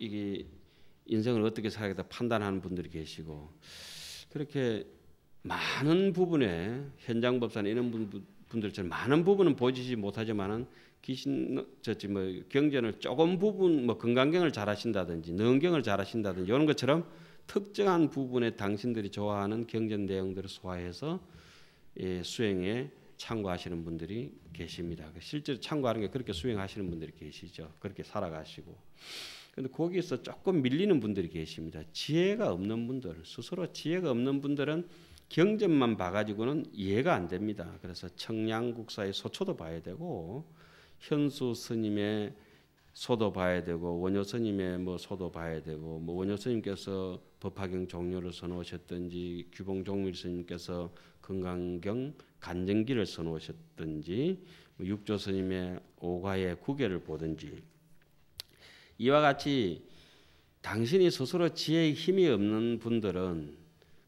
이게 인생을 어떻게 살아야겠다 판단하는 분들이 계시고 그렇게 많은 부분에 현장 법사나 이런 분들처럼 많은 부분은 보이지 못하지만은 경전을 조금 부분 뭐 건강경을 잘하신다든지 능경을 잘하신다든지 이런 것처럼 특정한 부분에 당신들이 좋아하는 경전 내용들을 소화해서 수행에 참고하시는 분들이 계십니다. 실제로 참고하는 게 그렇게 수행하시는 분들이 계시죠. 그렇게 살아가시고. 근데 거기서 조금 밀리는 분들이 계십니다. 지혜가 없는 분들, 스스로 지혜가 없는 분들은 경전만 봐가지고는 이해가 안 됩니다. 그래서 청량국사의 소초도 봐야 되고 현수 스님의 소도 봐야 되고 원효 스님의 뭐 소도 봐야 되고 뭐 원효 스님께서 법화경 종료를 써놓으셨든지 규봉 종밀 스님께서 건강경 간정기를 써놓으셨든지 뭐 육조 스님의 오가의 구계를 보든지 이와 같이 당신이 스스로 지혜의 힘이 없는 분들은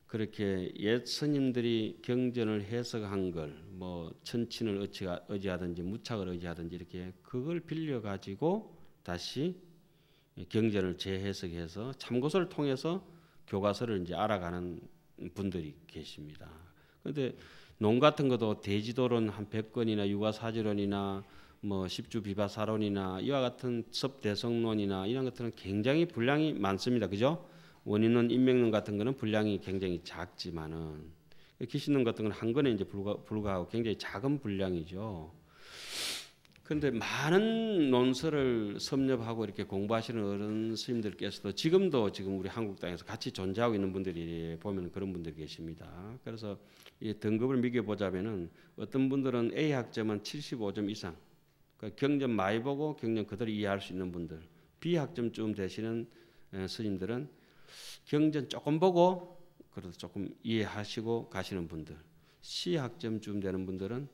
그렇게 옛 스님들이 경전을 해석한 걸 뭐 천친을 의지하든지 무착을 의지하든지 이렇게 그걸 빌려 가지고 다시 경전을 재해석해서 참고서를 통해서 교과서를 이제 알아가는 분들이 계십니다. 그런데 논 같은 것도 대지도론 한 100권이나 유가사지론이나 뭐 십주비바사론이나 이와 같은 섭대성론이나 이런 것들은 굉장히 분량이 많습니다. 그죠? 원인론, 인명론 같은 거는 분량이 굉장히 작지만은 기신론 같은 건 한 권에 이제 불과하고 굉장히 작은 분량이죠. 그런데 많은 논설을 섭렵하고 이렇게 공부하시는 어른 스님들께서도 지금 우리 한국 땅에서 같이 존재하고 있는 분들이 보면 그런 분들이 계십니다. 그래서 이 등급을 매겨보자면은 어떤 분들은 A 학점은 75점 이상, 그러니까 경전 많이 보고 경전 그대로 이해할 수 있는 분들, B 학점쯤 되시는 스님들은 경전 조금 보고 그래도 조금 이해하시고 가시는 분들, C 학점쯤 되는 분들은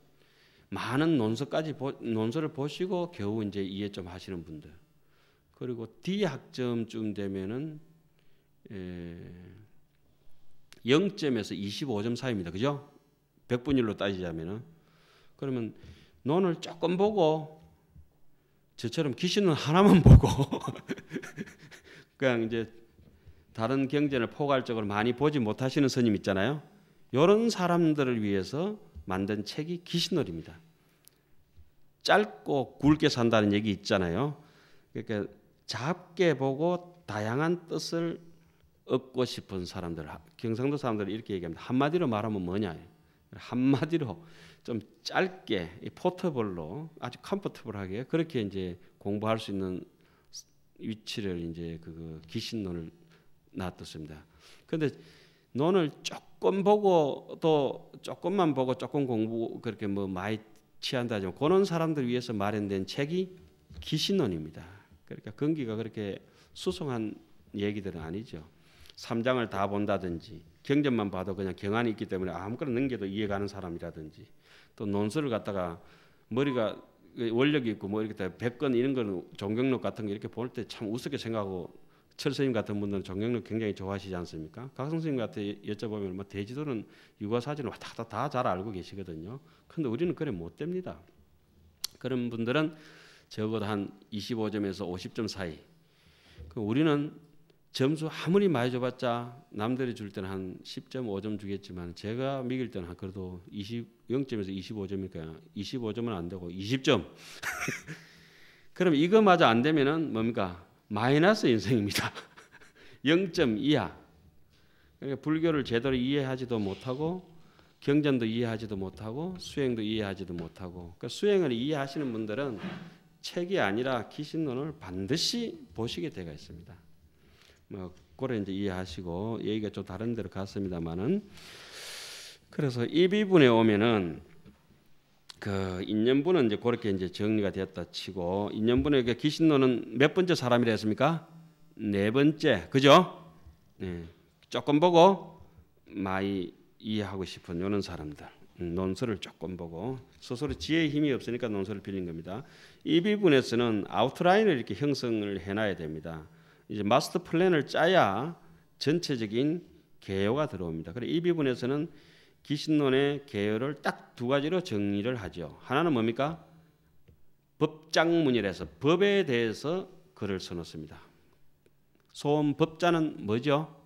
많은 논설을 보시고 겨우 이제 이해 좀 하시는 분들. 그리고 D 학점쯤 되면은 0점에서 25점 사이입니다. 그죠? 100분율로 따지자면은. 그러면 논을 조금 보고 저처럼 기신은 하나만 보고 그냥 이제 다른 경전을 포괄적으로 많이 보지 못하시는 스님 있잖아요. 이런 사람들을 위해서 만든 책이 기신놀입니다. 짧고 굵게 산다는 얘기 있잖아요. 그러니까 작게 보고 다양한 뜻을 얻고 싶은 사람들, 경상도 사람들은 이렇게 얘기합니다. 한마디로 말하면 뭐냐? 한마디로 좀 짧게 포터블로 아주 컴포터블하게 그렇게 이제 공부할 수 있는 위치를 이제 그 기신론을 놔뒀습니다. 그런데 논을 조금 보고 또 조금만 보고 조금 공부 그렇게 뭐 많이 취한다지만 그런 사람들 위해서 마련된 책이 기신론입니다. 그러니까 근기가 그렇게 수송한 얘기들은 아니죠. 3장을 다 본다든지 경전만 봐도 그냥 경안이 있기 때문에 아무거나 넘겨도 이해가는 사람이라든지 또 논설을 갖다가 머리가 원력이 있고 뭐 이렇게 100건 이런 거는 종경록 같은 거 이렇게 볼 때 참 우습게 생각하고 철스님 같은 분들은 종경록 굉장히 좋아하시지 않습니까? 각성스님 같은 여쭤보면 뭐 대지도는 유가사지는 왔다 갔다 다 잘 알고 계시거든요. 그런데 우리는 그래 못 됩니다. 그런 분들은 적어도 한 25점에서 50점 사이. 우리는 점수 아무리 많이 줘봤자 남들이 줄 때는 한 10점, 5점 주겠지만 제가 매길 때는 그래도 0점에서 25점이니까 25점은 안 되고 20점. 그럼 이거마저 안 되면은 뭡니까? 마이너스 인생입니다. 0점 이하. 그러니까 불교를 제대로 이해하지도 못하고 경전도 이해하지도 못하고 수행도 이해하지도 못하고 그러니까 수행을 이해하시는 분들은 책이 아니라 기신론을 반드시 보시게 되어 있습니다. 뭐 그래 이제 이해하시고 얘기가 좀 다른 데로 갔습니다만은 그래서 이 부분에 오면은 그 인연부는 이제 그렇게 이제 정리가 되었다 치고 인연부의 그 기신론은 몇 번째 사람이라 했습니까? 4번째, 그죠? 네. 조금 보고 많이 이해하고 싶은 이런 사람들 논설을 조금 보고 스스로 지혜의 힘이 없으니까 논설을 빌린 겁니다. 이 부분에서는 아웃라인을 이렇게 형성을 해놔야 됩니다. 이제 마스터 플랜을 짜야 전체적인 개요가 들어옵니다. 그래서 이 부분에서는 기신론의 개요를 딱 2가지로 정리를 하죠. 하나는 뭡니까? 법장문이라서 법에 대해서 글을 써놓습니다. 소원법자는 뭐죠?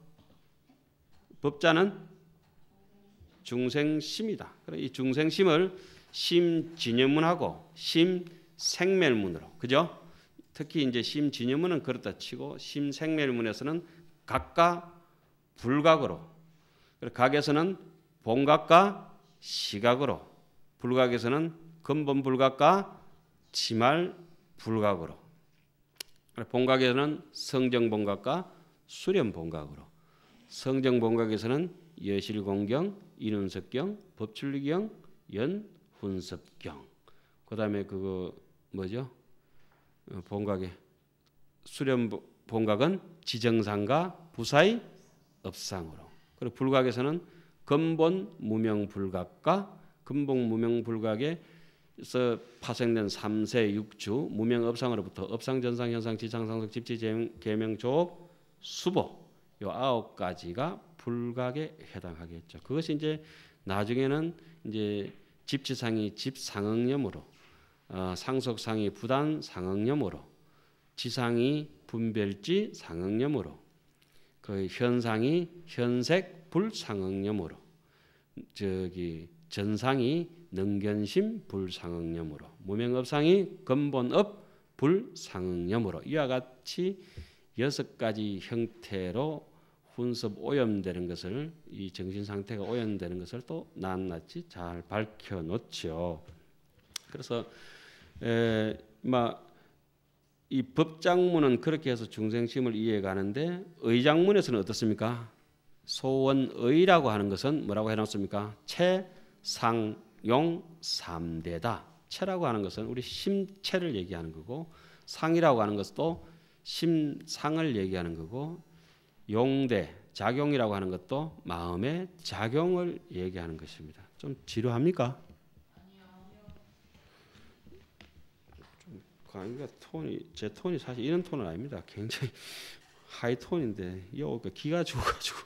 법자는 중생심이다. 이 중생심을 심진여문하고 심생멸문으로, 그죠? 특히 이제 심진여문은 그렇다 치고 심생멸문에서는 각과 불각으로, 각에서는 본각과 시각으로, 불각에서는 근본 불각과 치말 불각으로, 본각에서는 성정 본각과 수렴 본각으로, 성정 본각에서는 여실공경, 인운석경, 법출리경, 연훈섭경. 그다음에 그거 뭐죠? 본각의 수렴 본각은 지정상과 부사의 업상으로. 그리고 불각에서는 근본 무명 불각과 근본 무명 불각에서 파생된 3세 6주 무명 업상으로부터 업상 전상 현상 지상 상속 집지 계명 조업 수보 요 9가지가 불각에 해당하겠죠. 그것이 이제 나중에는 이제 집지상이 집상응념으로, 상속상이 부단 상응념으로, 지상이 분별지 상응념으로, 그 현상이 현색 불상응념으로, 전상이 능견심 불상응념으로, 무명업상이 근본업 불상응념으로, 이와 같이 6가지 형태로 훈습 오염되는 것을, 이 정신 상태가 오염되는 것을 또 낱낱이 잘 밝혀 놓죠. 그래서 이 법장문은 그렇게 해서 중생심을 이해해 가는데, 의장문에서는 어떻습니까? 소원의라고 하는 것은 뭐라고 해놨습니까? 채, 상, 용, 삼대다. 채라고 하는 것은 우리 심채를 얘기하는 거고, 상이라고 하는 것도 심상을 얘기하는 거고, 용대, 작용이라고 하는 것도 마음의 작용을 얘기하는 것입니다. 좀 지루합니까? 좀 강의가 톤이, 제 톤이 사실 이런 톤은 아닙니다. 굉장히 하이 톤인데 이거 기가 죽어가지고.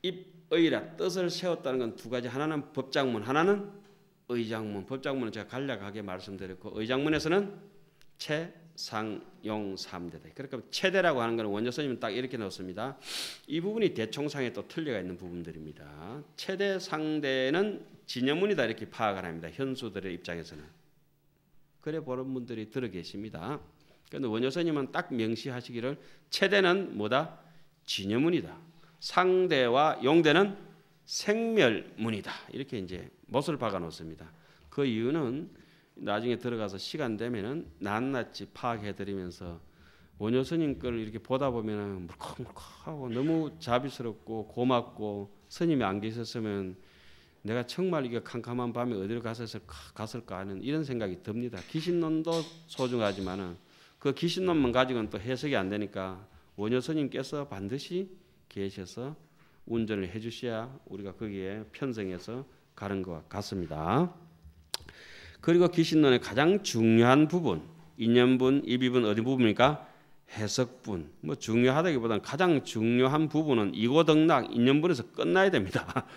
입의라 뜻을 세웠다는 건 두 가지. 하나는 법장문, 하나는 의장문. 법장문은 제가 간략하게 말씀드렸고, 의장문에서는 채, 상, 용, 삼대다. 그러니까 채대라고 하는 것은 원조 스님은 딱 이렇게 넣었습니다. 이 부분이 대총상에 또 틀려가 있는 부분들입니다. 채대, 상대는 진여문이다 이렇게 파악을 합니다. 현수들의 입장에서는. 그래 보는 분들이 들어 계십니다. 그런데 원조 스님은 딱 명시하시기를 채대는 뭐다? 진여문이다. 상대와 용대는 생멸문이다. 이렇게 이제 못을 박아 놓습니다. 그 이유는 나중에 들어가서 시간 되면은 낱낱이 파악해 드리면서, 원효 스님 걸 이렇게 보다 보면은 물컥물컥하고 너무 자비스럽고 고맙고, 스님이 안 계셨으면 내가 정말 이게 캄캄한 밤에 어디로 갔을까 하는 이런 생각이 듭니다. 귀신론도 소중하지만은 그 귀신론만 가지고는 또 해석이 안 되니까 원효 스님께서 반드시 계셔서 운전을 해주셔야 우리가 거기에 편성해서 가는 것 같습니다. 그리고 귀신론의 가장 중요한 부분, 인연분, 입이분 어디 부분입니까? 해석분. 뭐 중요하다기보다는 가장 중요한 부분은 이고덕락 인연분에서 끝나야 됩니다.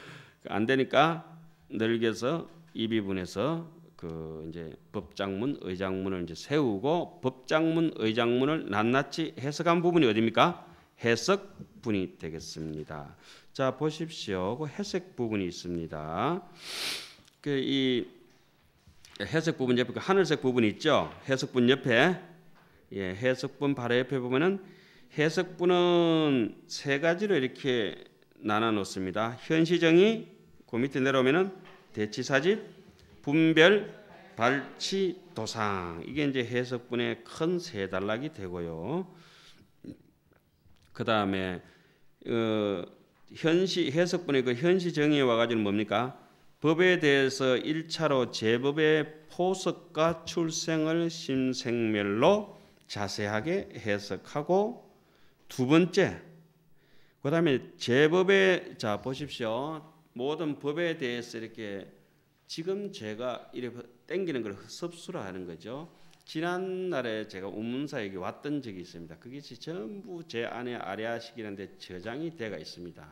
안 되니까 늘게서 입이분에서 그 이제 법장문, 의장문을 이제 세우고, 법장문, 의장문을 낱낱이 해석한 부분이 어디입니까? 해석분이 되겠습니다. 자 보십시오. 그 해석 부분이 있습니다. 이 해석 부분 옆에 그 하늘색 부분이 있죠. 해석분 옆에, 해석분 바로 옆에 보면은 해석분은 세 가지로 이렇게 나눠 놓습니다. 현시정의, 그 밑에 내려오면은 대치사집, 분별, 발치, 도상. 이게 이제 해석분의 큰 세 단락이 되고요. 그 다음에 해석분의 그 현시 정의에 와가지고 뭡니까? 법에 대해서 1차로 제법의 포석과 출생을 심생멸로 자세하게 해석하고, 두 번째, 그 다음에 제법에, 자 보십시오. 모든 법에 대해서 이렇게 지금 제가 이렇게 땡기는 걸 섭수라 하는 거죠. 지난날에 제가 운문사에게 왔던 적이 있습니다. 그게 전부 제 안에 아래아식이라는데 저장이 되어 있습니다.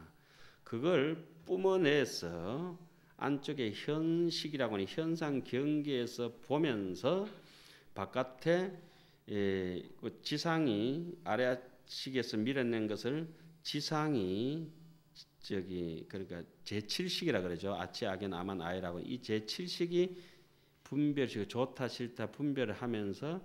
그걸 뿜어내서 안쪽에 현식이라고 하는 현상 경계에서 보면서 바깥에 그 지상이 아래식에서 밀어낸 것을 지상이 그러니까 제7식이라 그러죠. 아치, 악연, 아만, 아이라고 이 제7식이 분별식 좋다 싫다 분별을 하면서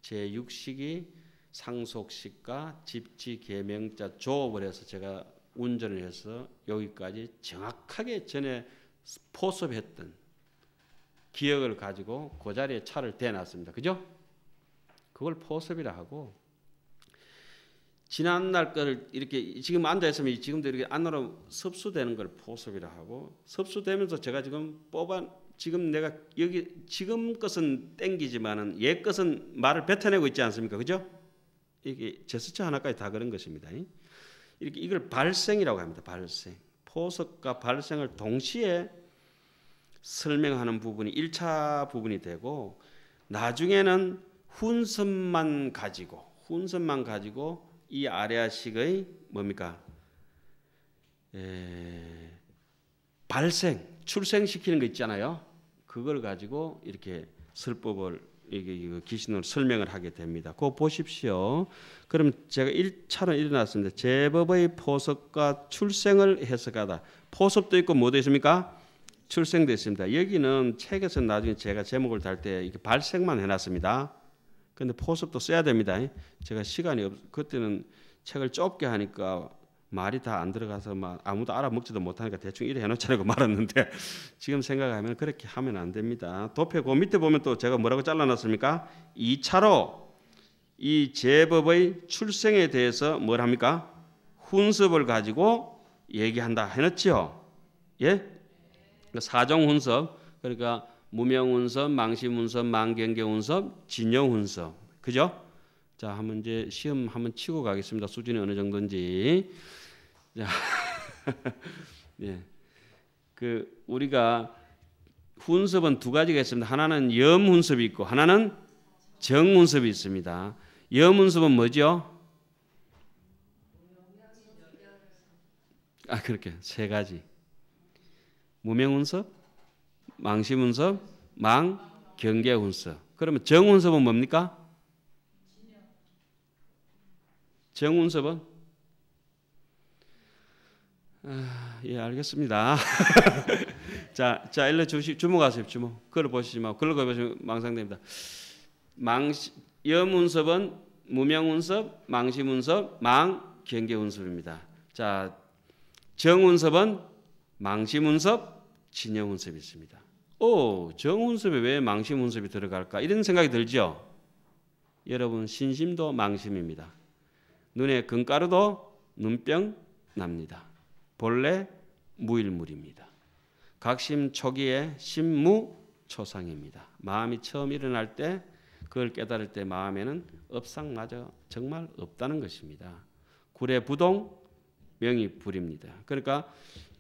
제6식이 상속식과 집지 계명자 조업을 해서 제가 운전을 해서 여기까지 정확하게 전에 포섭했던 기억을 가지고 그 자리에 차를 대놨습니다. 그죠? 그걸 포섭이라 하고 지난날 거를 이렇게 지금 앉아 있으면 지금도 이렇게 안으로 섭수되는 걸 포섭이라 하고 섭수되면서 제가 지금 지금 내가 여기 지금 것은 땡기지만은 옛 것은 말을 뱉어내고 있지 않습니까? 그죠? 이게 제스처 하나까지 다 그런 것입니다. 이렇게 이걸 발생이라고 합니다. 발생. 포섭과 발생을 동시에 설명하는 부분이 1차 부분이 되고 나중에는 훈선만 가지고 이 아레아식의 뭡니까? 발생, 출생시키는 거 있잖아요. 그걸 가지고 이렇게 설법을 이게 기신으로 설명을 하게 됩니다. 그거 보십시오. 그럼 제가 1차로 일어났습니다. 제법의 포섭과 출생을 해석하다. 포섭도 있고 뭐도 있습니까? 출생도 있습니다. 여기는 책에서 나중에 제가 제목을 달 때 이렇게 발생만 해놨습니다. 근데 포섭도 써야 됩니다. 제가 시간이 그때는 책을 좁게 하니까 말이 다 안 들어가서 막 아무도 알아먹지도 못하니까 대충 이래 해놓자고 말았는데 지금 생각하면 그렇게 하면 안 됩니다. 도표 그 밑에 보면 또 제가 뭐라고 잘라놨습니까? 2차로 이 제법의 출생에 대해서 뭘 합니까? 훈습을 가지고 얘기한다 해놨죠. 예? 사정훈섭 그러니까 무명훈섭, 망심훈섭, 망경계훈섭, 진영훈섭 그죠? 자 한번 이제 시험 한번 치고 가겠습니다. 수준이 어느 정도인지. 자, 예, 그 우리가 훈섭은 두 가지가 있습니다. 하나는 염훈섭이 있고 하나는 정훈섭이 있습니다. 염훈섭은 뭐죠? 그렇게 세 가지. 무명훈섭, 망심훈섭, 망경계훈섭. 그러면 정훈섭은 뭡니까? 정훈섭은? 예, 알겠습니다. 자, 일로 주목하세요. 주목. 글을 보시지 말고 글을 보시면 망상됩니다. 염훈섭은 무명훈섭, 망심훈섭, 망경계훈섭입니다. 자, 정훈섭은 망심훈섭, 진영훈섭이 있습니다. 정훈섭에 왜 망심훈섭이 들어갈까? 이런 생각이 들죠. 여러분 신심도 망심입니다. 눈에 금가루도 눈병 납니다. 본래 무일물입니다. 각심 초기에 심무초상입니다. 마음이 처음 일어날 때 그걸 깨달을 때 마음에는 업상마저 정말 없다는 것입니다. 구례 부동 명이 불입니다. 그러니까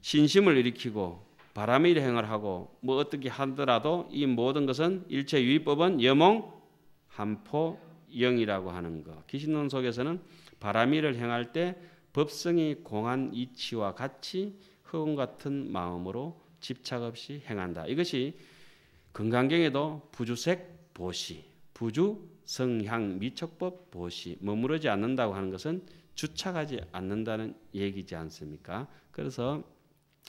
신심을 일으키고 바람의 행을 하고 뭐 어떻게 하더라도 이 모든 것은 일체 유의법은 여몽 한포 영이라고 하는 것. 기신론 속에서는 바람의를 행할 때 법성이 공한 이치와 같이 흑원 같은 마음으로 집착 없이 행한다. 이것이 건강경에도 부주색 보시, 부주 성향 미척법 보시 머무르지 않는다고 하는 것은 주착하지 않는다는 얘기지 않습니까? 그래서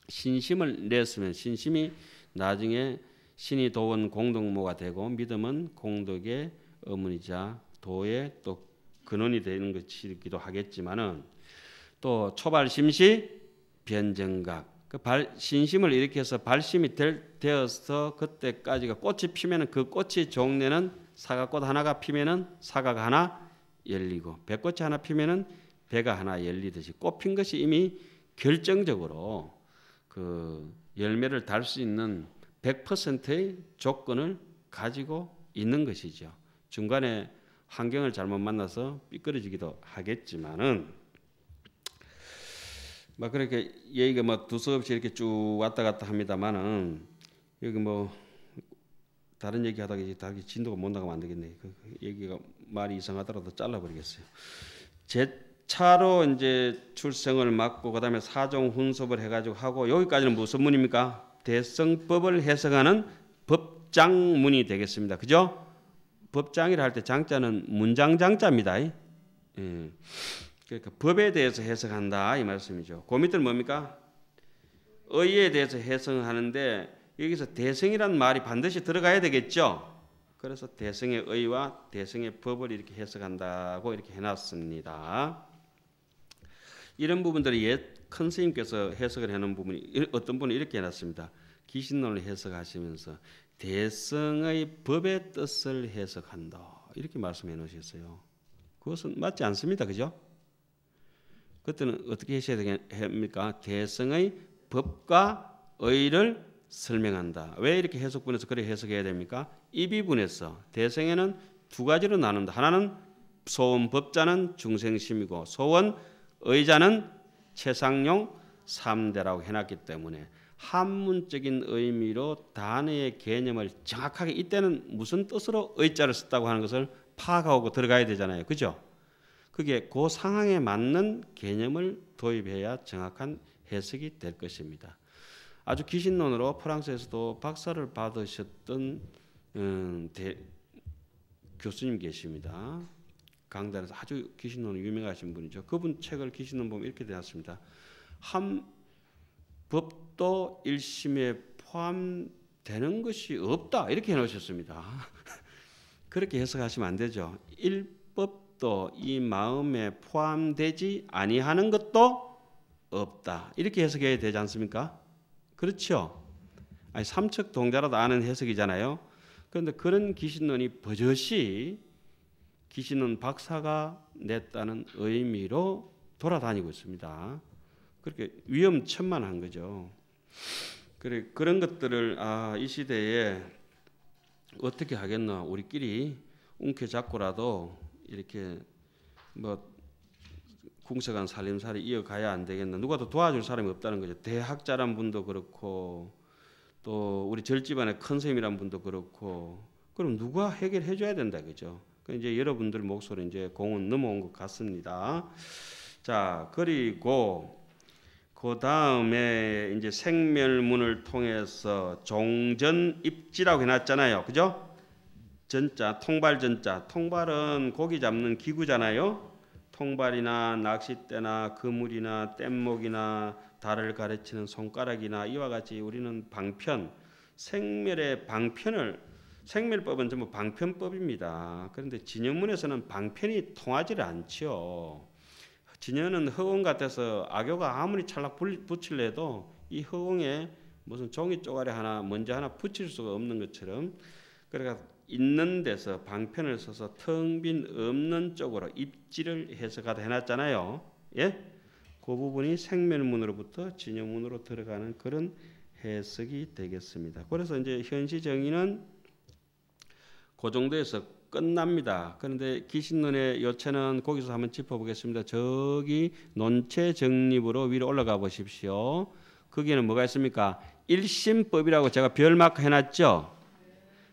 신심을 냈으면 신심이 나중에 신이 도원 공덕모가 되고 믿음은 공덕의 어머니자 도의 또 근원이 되는 것이기도 하겠지만은 또 초발심시 변정각 신심을 일으켜서 발심이 되어서 그때까지가 꽃이 피면은 그 꽃이 종래는 사과꽃 하나가 피면은 사과가 하나 열리고 배꽃이 하나 피면은 배가 하나 열리듯이 꽃핀 것이 이미 결정적으로 그 열매를 달 수 있는 100%의 조건을 가지고 있는 것이죠. 중간에 환경을 잘못 만나서 삐끄러지기도 하겠지만은 막 그렇게 얘기가 뭐 두서없이 이렇게 쭉 왔다 갔다 합니다만은 여기 뭐 다른 얘기 하다가 이제 진도가 못 나가면 안 되겠네. 그 얘기가 말이 이상하더라도 잘라버리겠어요. 차로 이제 출생을 막고 그다음에 사종 훈습을 해가지고 하고 여기까지는 무슨 문입니까? 대성법을 해석하는 법장문이 되겠습니다. 그죠? 법장이라 할 때 장자는 문장 장자입니다. 그러니까 법에 대해서 해석한다 이 말씀이죠. 그 밑은 뭡니까? 의에 대해서 해석하는데 여기서 대성이라는 말이 반드시 들어가야 되겠죠. 그래서 대성의 의와 대성의 법을 이렇게 해석한다고 이렇게 해놨습니다. 이런 부분들이 옛 큰 스님께서 해석을 해놓은 부분이 어떤 분은 이렇게 해놨습니다. 기신론을 해석하시면서 대성의 법의 뜻을 해석한다 이렇게 말씀해 놓으셨어요. 그것은 맞지 않습니다. 그죠? 그때는 어떻게 하셔야 됩니까? 대성의 법과 의를 설명한다. 왜 이렇게 해석분에서 그렇게 해석해야 됩니까? 이비분에서 대성에는 두 가지로 나눈다. 하나는 소원 법자는 중생심이고 소원 의자는 최상용 3대라고 해놨기 때문에 한문적인 의미로 단어의 개념을 정확하게 이때는 무슨 뜻으로 의자를 썼다고 하는 것을 파악하고 들어가야 되잖아요. 그죠? 그게 그 상황에 맞는 개념을 도입해야 정확한 해석이 될 것입니다. 아주 기신론으로 프랑스에서도 박사를 받으셨던 교수님 계십니다. 강단에서 아주 기신론으로 유명하신 분이죠. 그분 책을 기신론 보면 이렇게 되었습니다. 한 법도 일심에 포함되는 것이 없다 이렇게 해놓으셨습니다. 그렇게 해석하시면 안 되죠. 일법도 이 마음에 포함되지 아니하는 것도 없다 이렇게 해석해야 되지 않습니까? 그렇죠. 아니 삼척 동자라도 아는 해석이잖아요. 그런데 그런 기신론이 버젓이 기신론 박사가 냈다는 의미로 돌아다니고 있습니다. 그렇게 위험천만한 거죠. 그래 그런 것들을 이 시대에 어떻게 하겠나 우리끼리 움켜잡고라도 이렇게 뭐 궁색한 살림살이 이어가야 안 되겠나. 누가 더 도와줄 사람이 없다는 거죠. 대학자란 분도 그렇고 또 우리 절집안의 큰 스님이란 분도 그렇고 그럼 누가 해결해 줘야 된다 그죠. 이제 여러분들 목소리 이제 공은 넘어온 것 같습니다. 자 그리고 그 다음에 이제 생멸문을 통해서 종전입지라고 해놨잖아요. 그죠? 전자 통발 전자 통발은 고기 잡는 기구잖아요. 통발이나 낚싯대나 그물이나 뗏목이나 달을 가르치는 손가락이나 이와 같이 우리는 방편 생멸의 방편을 생멸법은 전부 방편법입니다. 그런데 진영문에서는 방편이 통하지를 않죠. 진영은 허공 같아서 악교가 아무리 찰락 붙일래도 이 허공에 무슨 종이 쪼가리 하나 먼지 하나 붙일 수가 없는 것처럼 그러니까 있는 데서 방편을 써서 텅 빈 없는 쪽으로 입지를 해석하다 해놨잖아요. 예? 그 부분이 생멸문으로부터 진영문으로 들어가는 그런 해석이 되겠습니다. 그래서 이제 현시 정의는 그 정도에서 끝납니다. 그런데 기신론의 요체는 거기서 한번 짚어보겠습니다. 저기 논체 정립으로 위로 올라가 보십시오. 거기에는 뭐가 있습니까? 일심법이라고 제가 별마크 해놨죠.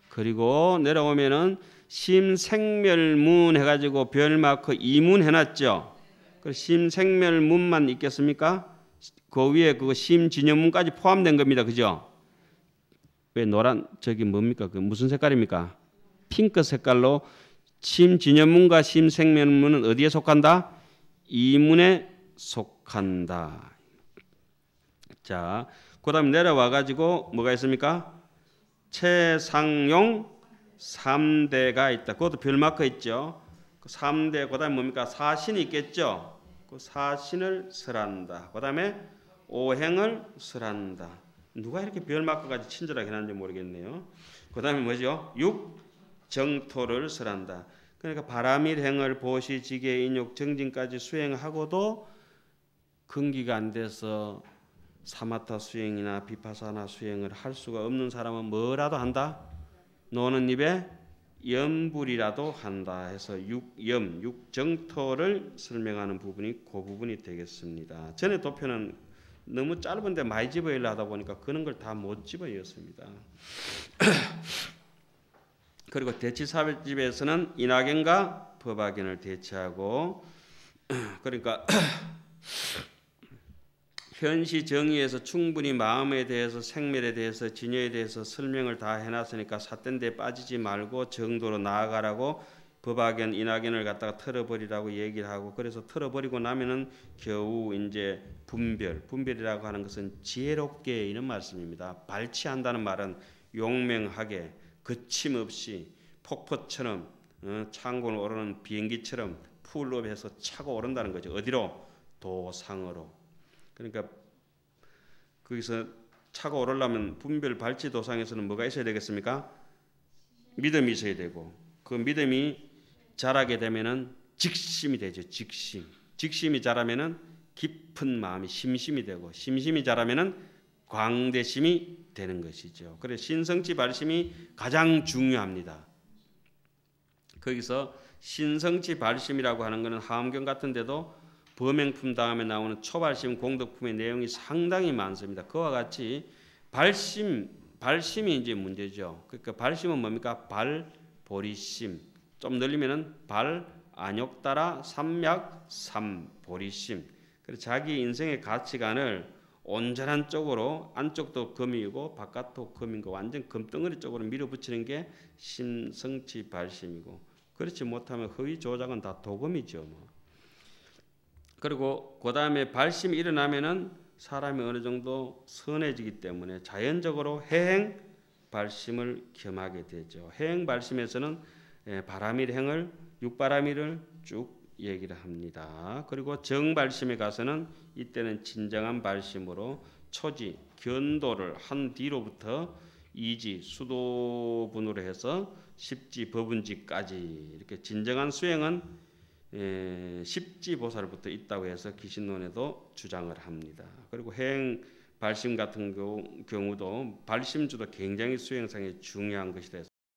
그리고 내려오면은 심생멸문 해가지고 별마크 2문 해놨죠. 그 심생멸문만 있겠습니까? 그 위에 그거 심진여문까지 포함된 겁니다. 그죠? 왜 노란 저기 뭡니까? 그 무슨 색깔입니까? 핑크 색깔로 심진여문과 심생멸문은 어디에 속한다? 이문에 속한다. 자, 그 다음에 내려와 가지고 뭐가 있습니까? 최상용 3대가 있다. 그것도 별마크 있죠. 그 3대 그 다음에 뭡니까? 사신이 있겠죠. 그 사신을 설한다. 그 다음에 오행을 설한다. 누가 이렇게 별마크까지 친절하게 해놨는지 모르겠네요. 그 다음에 뭐죠? 육정토를 설한다. 그러니까 바람일행을 보시, 지계, 인욕, 정진까지 수행하고도 근기가 안 돼서 사마타 수행이나 비파사나 수행을 할 수가 없는 사람은 뭐라도 한다? 노는 입에 염불이라도 한다 해서 육염, 육정토를 설명하는 부분이 그 부분이 되겠습니다. 전에 도표는 너무 짧은데 많이 집어이려 하다 보니까 그런 걸 다 못 집어이었습니다. 그리고 대치사별집에서는 인하견과 법화견을 대치하고 그러니까 현시 정의에서 충분히 마음에 대해서 생멸에 대해서 진여에 대해서 설명을 다 해놨으니까 삿된 데 빠지지 말고 정도로 나아가라고 법학연 인학연을 갖다가 털어버리라고 얘기를 하고, 그래서 털어버리고 나면은 겨우 이제 분별이라고 하는 것은 지혜롭게 이런 말씀입니다. 발치한다는 말은 용맹하게 거침없이 폭포처럼 창고를 오르는 비행기처럼 풀업해서 차고 오른다는 거죠. 어디로? 도상으로. 그러니까 거기서 차고 오르려면 분별 발치 도상에서는 뭐가 있어야 되겠습니까? 믿음이 있어야 되고, 그 믿음이 자라게 되면은 직심이 되죠. 직심이 자라면은 깊은 마음이 심심이 되고, 심심이 자라면은 광대심이 되는 것이죠. 그래서 신성치 발심이 가장 중요합니다. 거기서 신성치 발심이라고 하는 것은 하엄경 같은 데도 범행품 다음에 나오는 초발심 공덕품의 내용이 상당히 많습니다. 그와 같이 발심이 이제 문제죠. 그러니까 발심은 뭡니까? 발보리심. 좀 늘리면은 안욕 따라 삼약 삼보리심. 그래서 자기 인생의 가치관을 온전한 쪽으로, 안쪽도 금이고 바깥도 금이고 완전 금덩어리 쪽으로 밀어붙이는 게 신성치 발심이고, 그렇지 못하면 허위 조작은 다 도금이죠. 뭐. 그리고 그 다음에 발심이 일어나면은 사람이 어느 정도 선해지기 때문에 자연적으로 해행 발심을 겸하게 되죠. 해행 발심에서는 바람일 행을, 육바람일을 쭉 얘기를 합니다. 그리고 정발심에 가서는 이때는 진정한 발심으로 초지, 견도를 한 뒤로부터 이지, 수도분으로 해서 십지, 법운지까지 이렇게 진정한 수행은 십지보살부터 있다고 해서 기신론에도 주장을 합니다. 그리고 해행 발심 같은 경우도 발심주도 굉장히 수행상에 중요한 것이라 해서